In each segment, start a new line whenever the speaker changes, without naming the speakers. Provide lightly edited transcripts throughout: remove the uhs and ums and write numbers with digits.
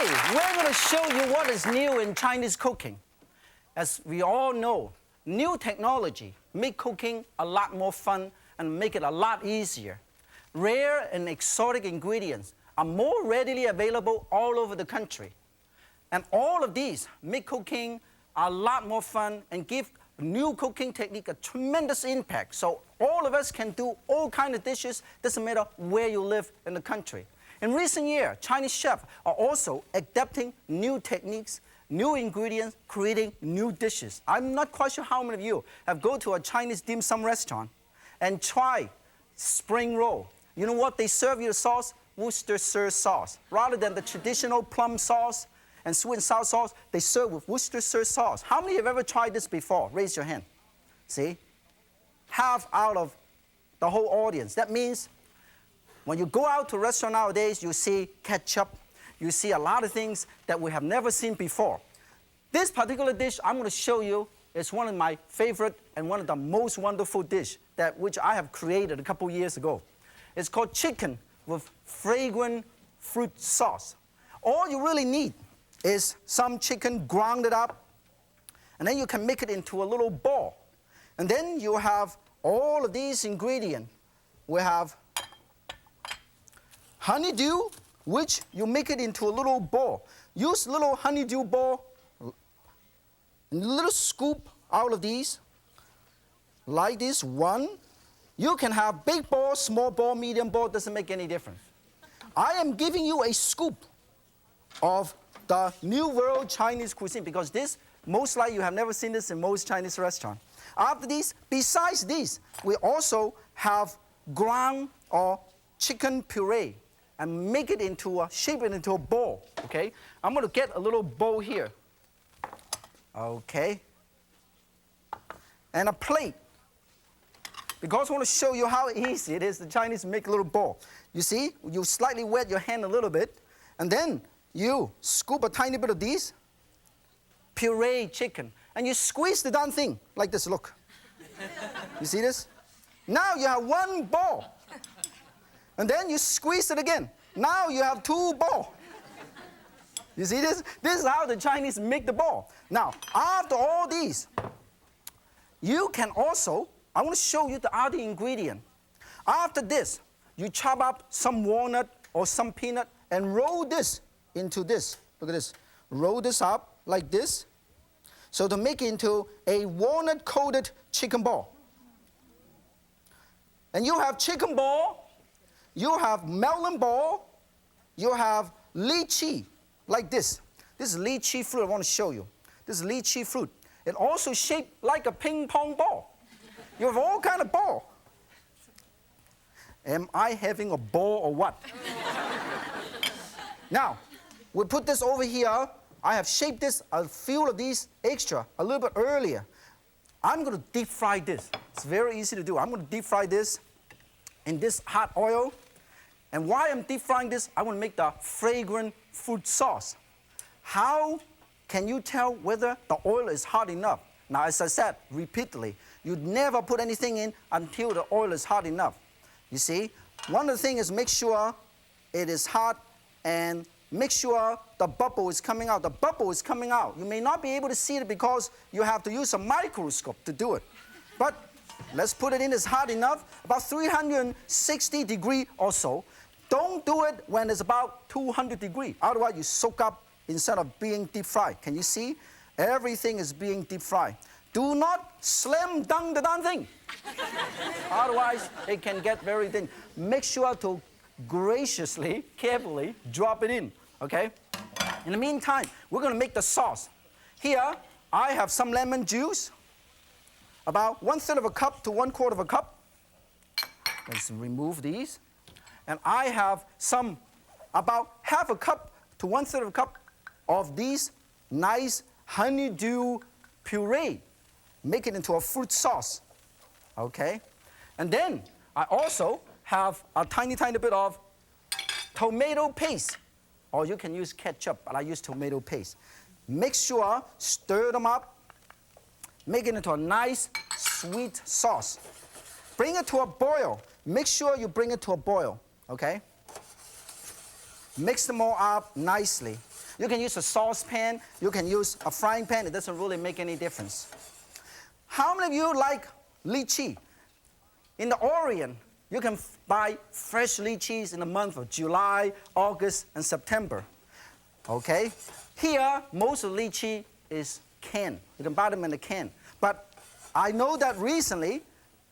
Today, we're going to show you what is new in Chinese cooking. As we all know, new technology make cooking a lot more fun and make it a lot easier. Rare and exotic ingredients are more readily available all over the country. And all of these make cooking a lot more fun and give new cooking technique a tremendous impact. So all of us can do all kinds of dishes, doesn't matter where you live in the country. In recent years, Chinese chefs are also adapting new techniques, new ingredients, creating new dishes. I'm not quite sure how many of you have gone to a Chinese dim sum restaurant and tried spring roll. You know what they serve you the sauce? Worcestershire sauce. Rather than the traditional plum sauce and sweet and sour sauce, they serve with Worcestershire sauce. How many have ever tried this before? Raise your hand. See? Half out of the whole audience. That means when you go out to a restaurant nowadays, you see ketchup, you see a lot of things that we have never seen before. This particular dish I'm going to show you is one of my favorite and one of the most wonderful dishes which I have created a couple years ago. It's called chicken with fragrant fruit sauce. All you really need is some chicken grounded up, and then you can make it into a little ball. And then you have all of these ingredients. We have honeydew, which you make it into a little ball. Use little honeydew ball, a little scoop out of these, like this one. You can have big ball, small ball, medium ball, doesn't make any difference. I am giving you a scoop of the New World Chinese cuisine because this, most likely you have never seen this in most Chinese restaurants. After this, besides this, we also have ground or chicken puree and make it into shape it into a ball, okay? I'm going to get a little bowl here, okay? And a plate, because I want to show you how easy it is the Chinese make a little ball. You see, you slightly wet your hand a little bit, and then you scoop a tiny bit of this puree chicken, and you squeeze the darn thing like this, look. You see this? Now you have one ball. And then you squeeze it again. Now you have two balls. You see this? This is how the Chinese make the ball. Now, after all these, you can also, I want to show you the other ingredient. After this, you chop up some walnut or some peanut and roll this into this. Look at this. Roll this up like this. So to make it into a walnut-coated chicken ball. And you have chicken ball, you have melon ball, you have lychee, like this. This is lychee fruit I want to show you. This is lychee fruit. It also shaped like a ping pong ball. You have all kind of ball. Am I having a ball or what? Now, we put this over here. I have shaped this, a few of these extra, a little bit earlier. I'm going to deep fry this. It's very easy to do. I'm going to deep fry this in this hot oil. And while I'm deep frying this, I want to make the fragrant fruit sauce. How can you tell whether the oil is hot enough? Now, as I said repeatedly, you never put anything in until the oil is hot enough. You see, one of the things is make sure it is hot and make sure the bubble is coming out. The bubble is coming out. You may not be able to see it because you have to use a microscope to do it. But let's put it in, it's hot enough, about 360 degrees or so. Don't do it when it's about 200 degrees. Otherwise, you soak up instead of being deep fried. Can you see? Everything is being deep fried. Do not slam dunk the darn thing. Otherwise, it can get very thin. Make sure to graciously, carefully drop it in, okay? In the meantime, we're going to make the sauce. Here, I have some lemon juice, about 1/3 of a cup to 1/4 of a cup. Let's remove these. And I have some, about 1/2 a cup to 1/3 of a cup of these nice honeydew puree. Make it into a fruit sauce, okay? And then I also have a tiny, tiny bit of tomato paste. Or you can use ketchup, but I use tomato paste. Make sure, stir them up, make it into a nice, sweet sauce. Bring it to a boil. Make sure you bring it to a boil, okay? Mix them all up nicely. You can use a saucepan. You can use a frying pan. It doesn't really make any difference. How many of you like lychee? In the Orient, you can buy fresh lychees in the month of July, August, and September. Okay? Here, most of the lychee is canned. You can buy them in a can. But I know that recently,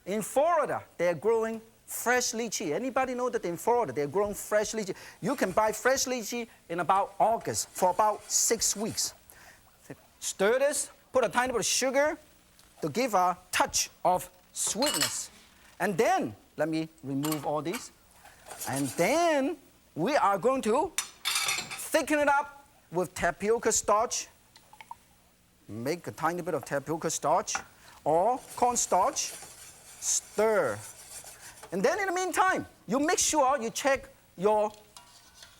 in Florida, they're growing fresh lychee. Anybody know that in Florida, they're growing fresh lychee? You can buy fresh lychee in about August for about 6 weeks. Stir this, put a tiny bit of sugar to give a touch of sweetness. And then, let me remove all these. And then, we are going to thicken it up with tapioca starch. Make a tiny bit of tapioca starch or cornstarch. Stir. And then in the meantime, you make sure you check your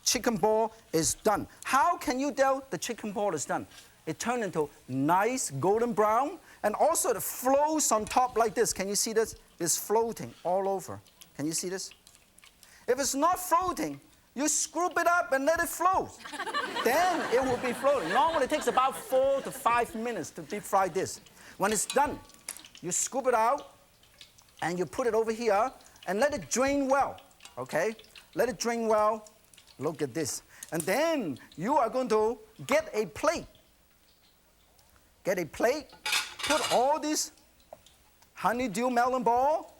chicken ball is done. How can you tell the chicken ball is done? It turned into nice golden brown, and also it flows on top like this. Can you see this? It's floating all over. Can you see this? If it's not floating, you scoop it up and let it float. Then it will be floating. Normally it takes about 4 to 5 minutes to deep fry this. When it's done, you scoop it out and you put it over here and let it drain well, okay? Let it drain well. Look at this. And then you are going to get a plate. Get a plate, put all this honeydew melon ball,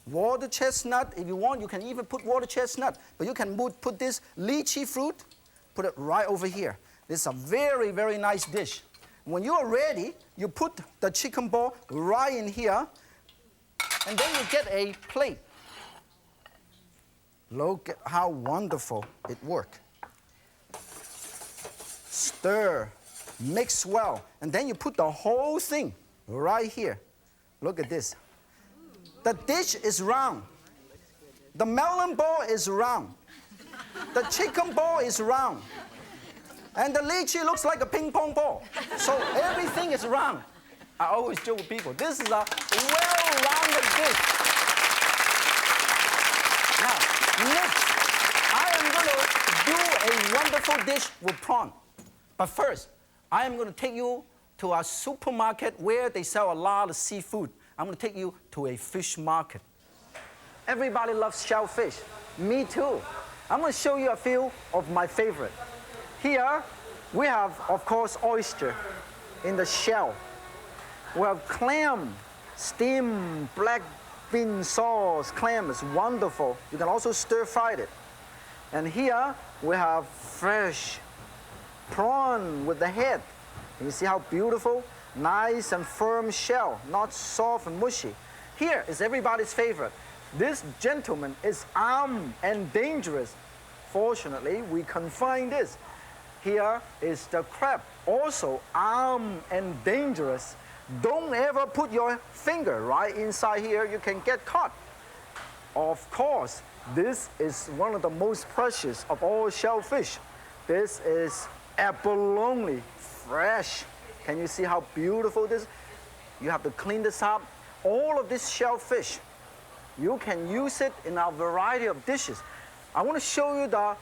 water chestnut. If you want, you can even put water chestnut. But you can put this lychee fruit, put it right over here. This is a very, very nice dish. When you are ready, you put the chicken ball right in here, and then you get a plate. Look at how wonderful it works. Stir, mix well, and then you put the whole thing right here. Look at this. The dish is round. The melon ball is round. The chicken ball is round. And the lychee looks like a ping pong ball. So everything is round. I always joke with people, this is a well-rounded dish. Now, next, I am going to do a wonderful dish with prawn. But first, I am going to take you to a supermarket where they sell a lot of seafood. I'm going to take you to a fish market. Everybody loves shellfish. Me too. I'm going to show you a few of my favorite. Here, we have, of course, oyster in the shell. We have clam, steamed black bean sauce. Clam is wonderful. You can also stir-fry it. And here, we have fresh prawn with the head. Can you see how beautiful? Nice and firm shell, not soft and mushy. Here is everybody's favorite. This gentleman is armed and dangerous. Fortunately, we can find this. Here is the crab, also armed and dangerous. Don't ever put your finger right inside here, you can get caught. Of course, this is one of the most precious of all shellfish. This is abalone, fresh. Can you see how beautiful this is? You have to clean this up. All of this shellfish, you can use it in a variety of dishes. I want to show you the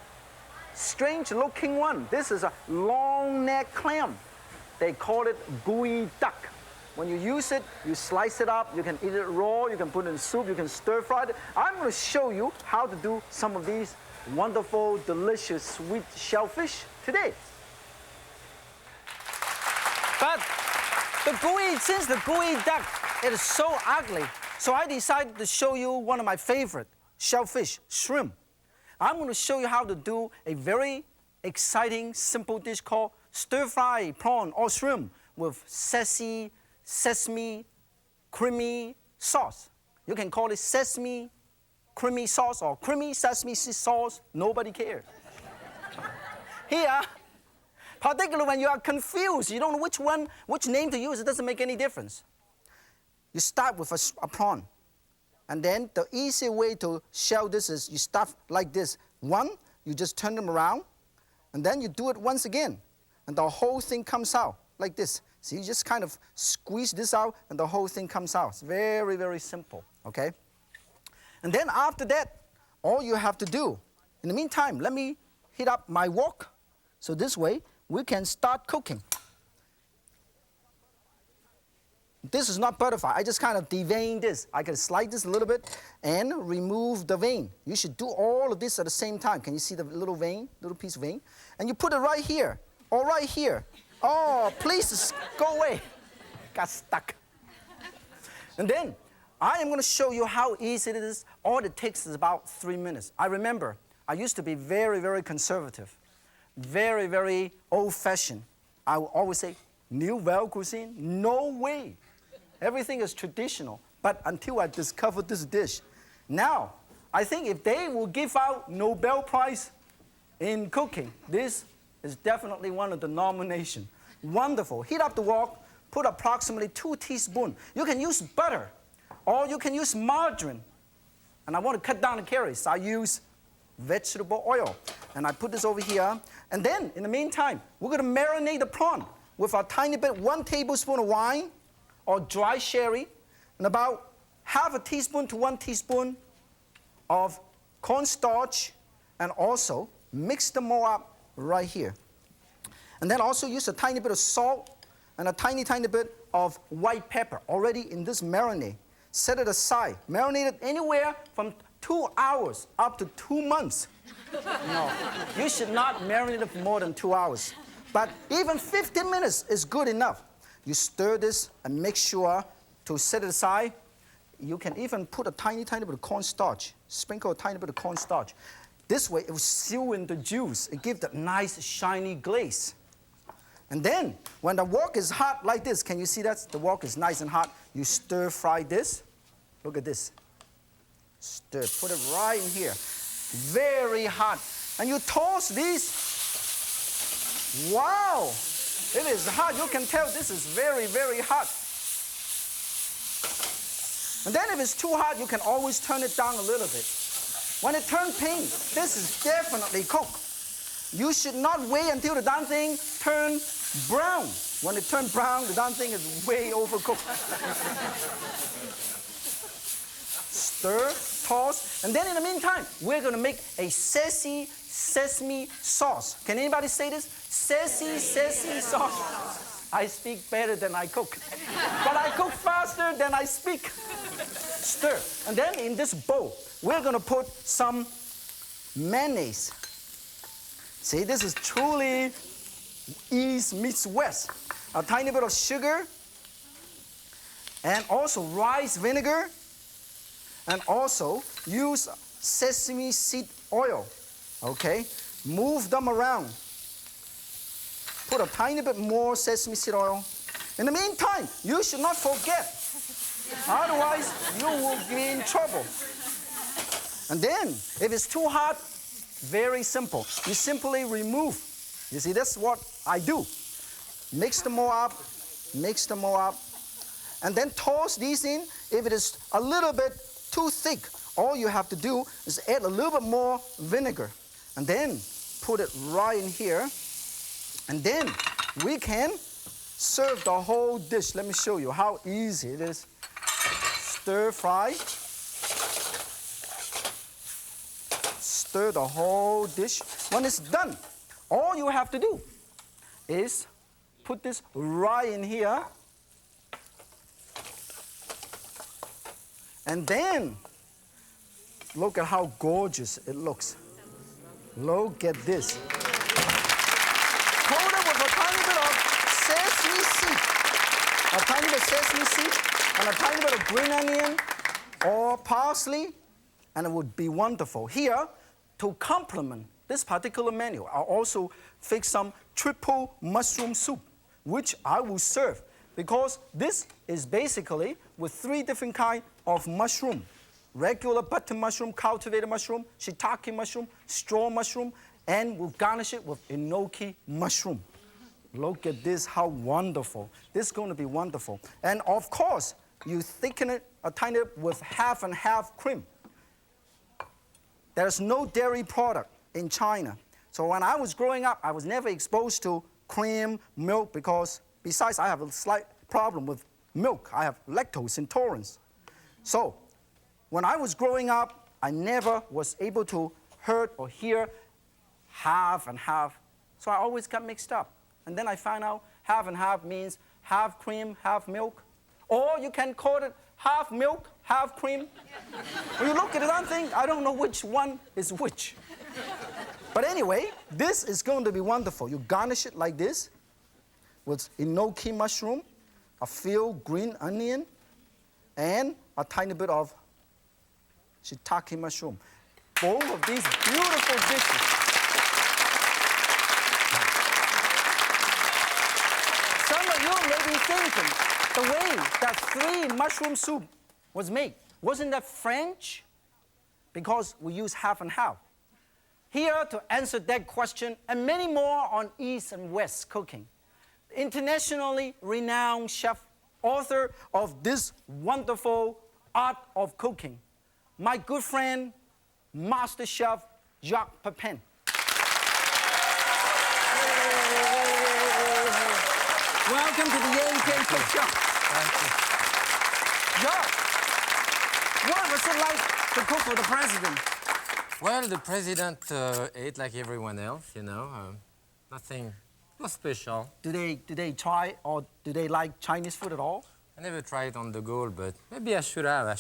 strange looking one. This is a long neck clam. They call it gooey duck. When you use it, you slice it up. You can eat it raw. You can put it in soup. You can stir fry it. I'm going to show you how to do some of these wonderful, delicious, sweet shellfish today. But since the gooey duck, it is so ugly, so I decided to show you one of my favorite shellfish, shrimp. I'm going to show you how to do a very exciting, simple dish called stir-fry prawn or shrimp with sesame creamy sauce. You can call it sesame creamy sauce or creamy sesame sauce. Nobody cares. Here, particularly when you are confused, you don't know which name to use, it doesn't make any difference. You start with a prawn. And then the easy way to shell this is you start like this. One, you just turn them around, and then you do it once again. And the whole thing comes out like this. So you just kind of squeeze this out, and the whole thing comes out. It's very, very simple, okay? And then after that, all you have to do, in the meantime, let me heat up my wok. So this way, we can start cooking. This is not butterfly. I just kind of devein this. I can slide this a little bit and remove the vein. You should do all of this at the same time. Can you see the little vein, little piece of vein? And you put it right here or right here. Oh, please go away. Got stuck. And then I am going to show you how easy it is. All it takes is about 3 minutes. I remember I used to be very, very conservative, very, very old-fashioned. I would always say, Nouvelle cuisine? No way. Everything is traditional. But until I discovered this dish. Now, I think if they will give out Nobel Prize in cooking, this is definitely one of the nominations. Wonderful. Heat up the wok, put approximately 2 teaspoons. You can use butter, or you can use margarine. And I want to cut down the calories, so I use vegetable oil. And I put this over here. And then, in the meantime, we're going to marinate the prawn with a tiny bit, 1 tablespoon of wine, or dry sherry, and about half a teaspoon to 1 teaspoon of cornstarch, and also mix them all up right here. And then also use a tiny bit of salt and a tiny, tiny bit of white pepper already in this marinade. Set it aside. Marinate it anywhere from 2 hours up to 2 months. No, you should not marinate it for more than 2 hours. But even 15 minutes is good enough. You stir this and make sure to set it aside. You can even put a tiny, tiny bit of cornstarch. Sprinkle a tiny bit of cornstarch. This way, it will seal in the juice and give that nice, shiny glaze. And then, when the wok is hot like this, can you see that? The wok is nice and hot. You stir fry this. Look at this. Stir, put it right in here. Very hot. And you toss these. Wow! It is hot. You can tell this is very, very hot. And then if it's too hot, you can always turn it down a little bit. When it turns pink, this is definitely cooked. You should not wait until the damn thing turns brown. When it turns brown, the damn thing is way overcooked. Stir, toss, and then in the meantime, we're going to make a sesame sauce. Can anybody say this? Sesame sauce. I speak better than I cook. But I cook faster than I speak. Stir. And then in this bowl, we're going to put some mayonnaise. See, this is truly East meets West. A tiny bit of sugar, and also rice vinegar, and also use sesame seed oil. Okay? Move them around. Put a tiny bit more sesame seed oil. In the meantime, you should not forget. Otherwise, you will be in trouble. And then, if it's too hot, very simple. You simply remove. You see, that's what I do. Mix them all up, mix them all up, and then toss these in. If it is a little bit too thick, all you have to do is add a little bit more vinegar, and then put it right in here, and then we can serve the whole dish. Let me show you how easy it is. Stir fry. Stir the whole dish. When it's done, all you have to do is put this right in here. And then, look at how gorgeous it looks. Look at this. Coat it with a tiny bit of sesame seed. A tiny bit of sesame seed and a tiny bit of green onion or parsley, and it would be wonderful. Here, to complement this particular menu, I also fix some triple mushroom soup, which I will serve, because this is basically with 3 different kinds of mushroom. Regular button mushroom, cultivated mushroom, shiitake mushroom, straw mushroom, and we'll garnish it with enoki mushroom. Look at this, how wonderful. This is going to be wonderful. And of course, you thicken it a tiny bit with half and half cream. There's no dairy product in China. So when I was growing up, I was never exposed to cream, milk, because besides I have a slight problem with milk. I have lactose intolerance. So when I was growing up, I never was able to hear or hear half and half So I always got mixed up. And then I found out half and half means half cream, half milk. Or you can call it half milk, half cream. When you look at it, I don't know which one is which. But anyway, this is going to be wonderful. You garnish it like this with enoki mushroom, a few green onion, and a tiny bit of shiitake mushroom. Both of these beautiful dishes. Some of you may be thinking, the way that 3 mushroom soup was made, wasn't that French? Because we use half and half. Here to answer that question and many more on East and West cooking, internationally renowned chef, author of this wonderful art of cooking, my good friend, Master Chef Jacques Pepin. Welcome to the Yankee Cook Show. Jacques, what was it like to cook for the president?
Well, the president ate like everyone else, you know, nothing special.
Do they try or do they like Chinese food at all?
I never tried on the go, but maybe I should have.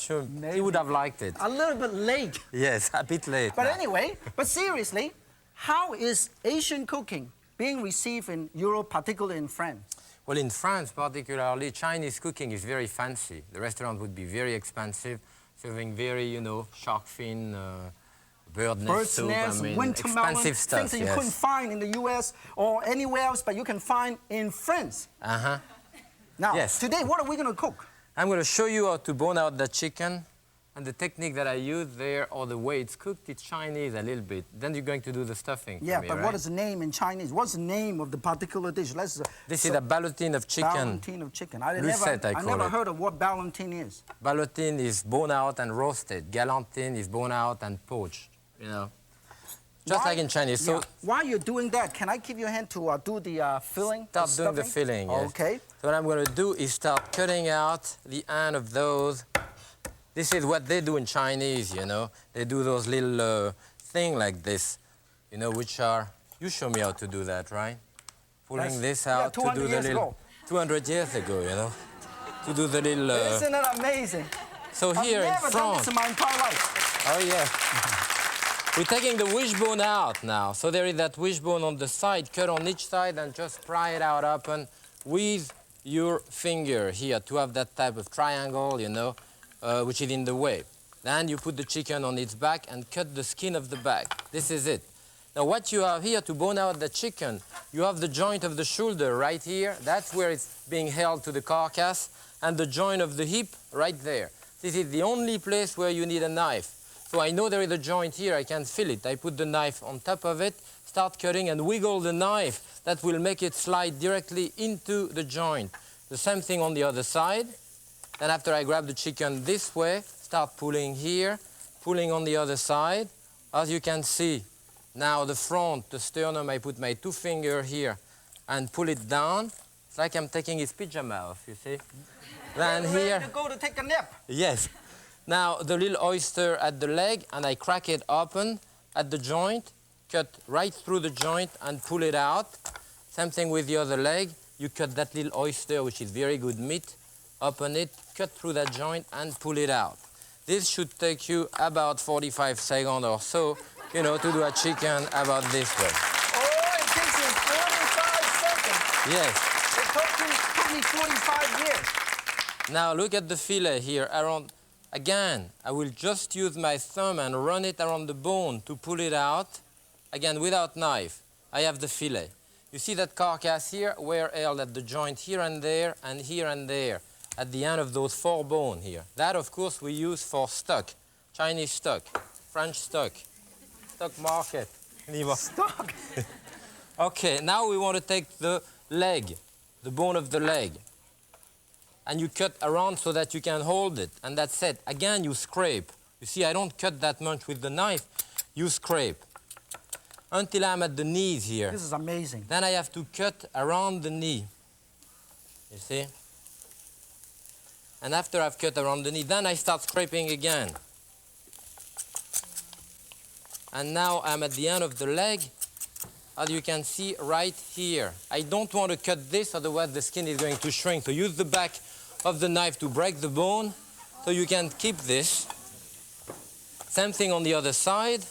He would have liked it.
A little bit late.
Yes, a bit late.
But anyway, but seriously, how is Asian cooking being received in Europe, particularly in France?
Well, in France particularly, Chinese cooking is very fancy. The restaurant would be very expensive, serving very, you know, shark fin, bird's soup,
winter melon,
expensive stuff,
things that you couldn't find in the US or anywhere else, but you can find in France.
Uh-huh.
Now,
yes.
Today, what are we going to cook?
I'm going to show you how to bone out the chicken, and the technique that I use there, or the way it's cooked, it's Chinese a little bit. Then you're going to do the stuffing
Yeah,
for me,
but
right?
what is the name in This What's the name of the particular dish?
This is a ballotine of chicken.
Ballotine of chicken. I
Lucette,
never heard of what ballotine is.
Ballotine is bone out and roasted. Galantine is bone out and poached, you know. Just like in Chinese.
Yeah.
So
while you're doing that, can I give you a hand to do the filling?
Start doing the filling, yes.
Okay.
So what I'm going to do is start cutting out the end of those. This is what they do in Chinese, you know. They do those little thing like this, you know, which are... You show me how to do that, right? Pulling this out to do the little... 200 years ago, you know. To do the little...
Isn't that amazing?
So here in France...
I've never done this in my entire life.
Oh, yeah. We're taking the wishbone out now. So there is that wishbone on the side, cut on each side, and just pry it out open with your finger here to have that type of triangle, you know, which is in the way. Then you put the chicken on its back and cut the skin of the back. This is it. Now what you have here to bone out the chicken, you have the joint of the shoulder right here. That's where it's being held to the carcass, and the joint of the hip right there. This is the only place where you need a knife. So I know there is a joint here, I can feel it. I put the knife on top of it, start cutting and wiggle the knife. That will make it slide directly into the joint. The same thing on the other side. Then after I grab the chicken this way, start pulling here, pulling on the other side. As you can see, now the front, the sternum, I put my 2 fingers here and pull it down. It's like I'm taking his pyjama off, you see. Then here...
Ready to go to take a nap.
Yes. Now the little oyster at the leg, and I crack it open at the joint, cut right through the joint and pull it out. Same thing with the other leg. You cut that little oyster, which is very good meat, open it, cut through that joint and pull it out. This should take you about 45 seconds or so, you know, to do a chicken about this way.
Oh, it takes you 45 seconds.
Yes.
It took me 45 years.
Now look at the fillet here. Again, I will just use my thumb and run it around the bone to pull it out. Again, without knife, I have the fillet. You see that carcass here? We're held at the joint here and there, at the end of those 4 bones here. That, of course, we use for stock, Chinese stock, French stock, stock market.
Stock?
Okay, now we want to take the leg, the bone of the leg. And you cut around so that you can hold it. And that's it. Again, you scrape. You see, I don't cut that much with the knife. You scrape. Until I'm at the knees here.
This is amazing.
Then I have to cut around the knee. You see? And after I've cut around the knee, then I start scraping again. And now I'm at the end of the leg. as you can see right here. I don't want to cut this, otherwise the skin is going to shrink. So use the back of the knife to break the bone, so you can keep this. Same thing on the other side.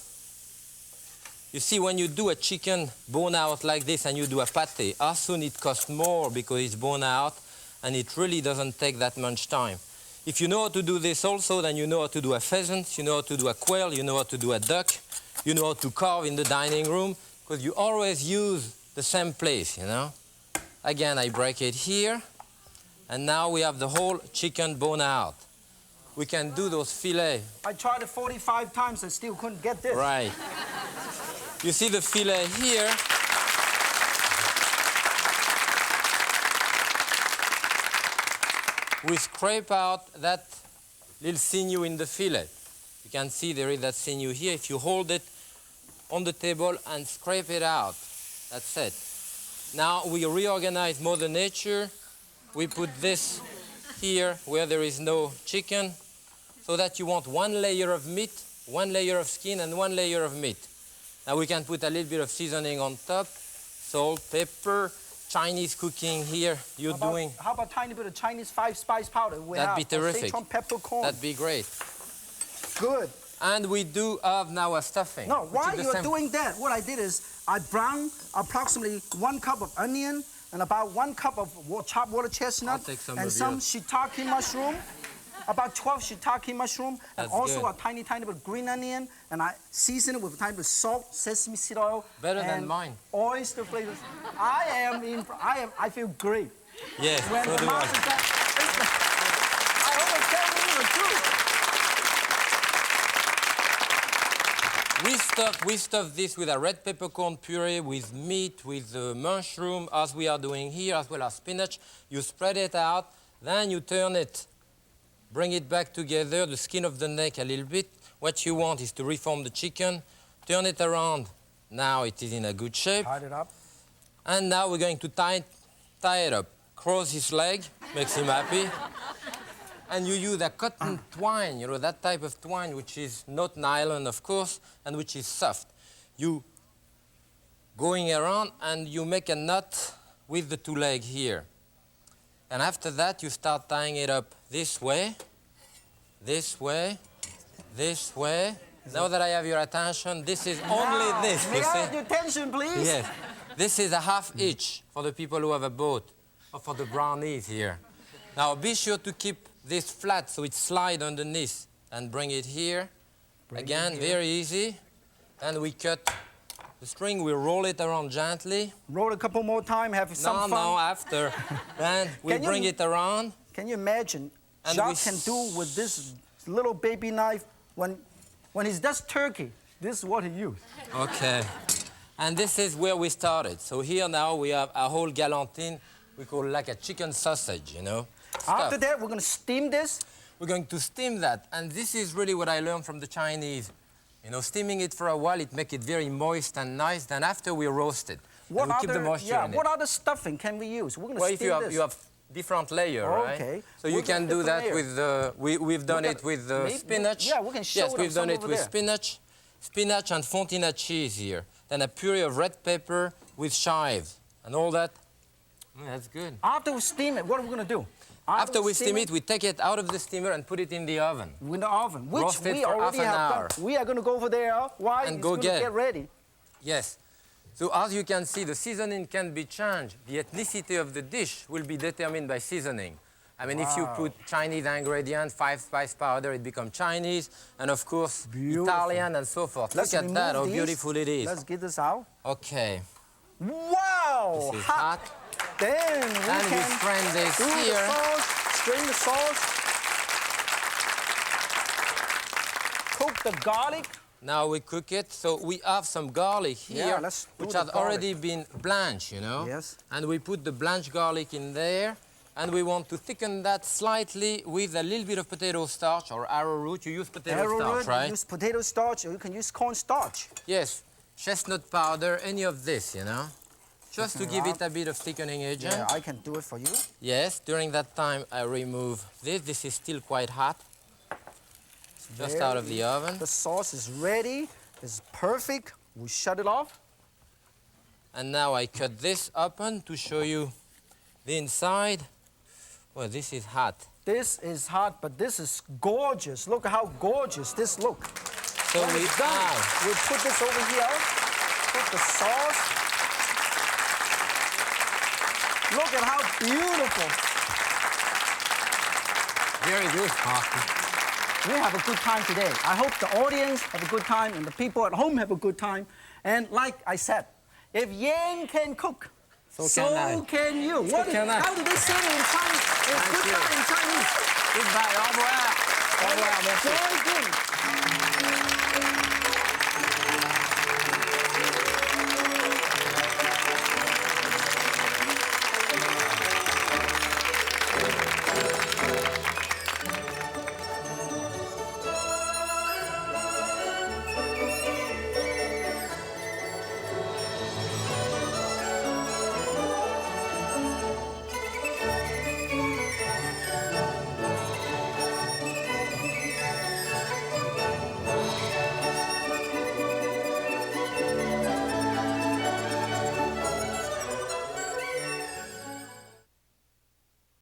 You see, when you do a chicken bone out like this and you do a pate, as soon it costs more because it's bone out, and it really doesn't take that much time. If you know how to do this also, then you know how to do a pheasant, you know how to do a quail, you know how to do a duck, you know how to carve in the dining room, because you always use the same place, you know. Again, I break it here, and now we have the whole chicken bone out. We can do those filets.
I tried it 45 times and still couldn't get this.
Right. You see the fillet here. We scrape out that little sinew in the fillet. You can see there is that sinew here. If you hold it on the table and scrape it out, that's it. Now we reorganize Mother Nature. We put this here where there is no chicken, so that you want one layer of meat, one layer of skin, and one layer of meat. Now we can put a little bit of seasoning on top, salt, pepper, Chinese cooking here.
How about a tiny bit of Chinese 5-spice powder?
That'd be terrific.
Sichuan peppercorn.
That'd be great.
Good.
And we do have now a stuffing.
No, while you're doing that, what I did is I browned approximately 1 cup of onion and about 1 cup of chopped water chestnut and some shiitake mushroom. About 12 shiitake mushroom, and also a tiny bit of green onion, and I season it with a tiny bit of salt, sesame seed oil,
better than mine.
Oyster flavors. I feel great.
Yes,
when
so do I.
I always tell you the truth.
We stuff this with a red peppercorn puree, with meat, with mushroom, as we are doing here, as well as spinach. You spread it out, then you turn it. Bring it back together, the skin of the neck a little bit. What you want is to reform the chicken. Turn it around. Now it is in a good shape.
Tie it up.
And now we're going to tie it up. Cross his leg, makes him happy. And you use a cotton twine, you know, that type of twine, which is not nylon, of course, and which is soft. You going around and you make a knot with the 2 legs here. And after that, you start tying it up this way, this way, this way. Now that I have your attention, this is only this.
May I have your attention, please?
Yes. This is a half inch for the people who have a boat, or for the brownies here. Now, be sure to keep this flat so it slides underneath, and bring it here. Again, very easy. And we cut the string, we roll it around gently.
Roll a couple more times, have some fun.
No, after. Then we bring it around.
Can you imagine Jacques can do with this little baby knife when he does turkey? This is what he used.
Okay. And this is where we started. So here now we have a whole galantine. We call it like a chicken sausage, you know.
After that, we're going to steam this.
We're going to steam that. And this is really what I learned from the Chinese. You know, steaming it for a while, it makes it very moist and nice. Then after we roast it, we keep the moisture in it.
What other stuffing can we use? We're going to steam this.
You have different layers, right?
Okay.
So you can do that with we've done it with spinach.
Yeah, we can show it.
Yes, we've done it with spinach and fontina cheese here. Then a puree of red pepper with chives and all that. That's good.
After we steam it, what are we going to do?
After we steam it, we take it out of the steamer and put it in the oven.
In the oven, which
roast it
we
for
already
half an
have
hour.
done. We are going to go over there. Why?
And
it's
go
going to get ready.
Yes. So as you can see, the seasoning can be changed. The ethnicity of the dish will be determined by seasoning. I mean, if you put Chinese ingredients, 5-spice powder, it becomes Chinese, and of course, Italian and so forth. Look at that, how beautiful it is.
Let's get this out.
Okay.
Wow!
This is hot.
Then we
strain this here.
Strain the sauce. Cook the garlic.
Now we cook it. So we have some garlic here, which has already been blanched, you know.
Yes.
And we put the blanched garlic in there. And we want to thicken that slightly with a little bit of potato starch or arrowroot. You use potato starch, right?
You use potato starch, or you can use corn starch.
Yes. Chestnut powder, any of this, you know. Just to give it a bit of thickening agent.
Yeah, I can do it for you.
Yes, during that time I remove this. This is still quite hot. Just out of the oven.
The sauce is ready. It's perfect. We shut it off.
And now I cut this open to show you the inside. Well, this is hot.
This is hot, but this is gorgeous. Look how gorgeous this looks.
So
When it's done, we put this over here. Put the sauce. Look at how beautiful.
Very good.
We have a good time today. I hope the audience have a good time and the people at home have a good time. And like I said, if Yang can cook, so can you. How do they say it in Chinese? It's goodbye in Chinese.
Goodbye. Au revoir. Au revoir. Merci.
Very good.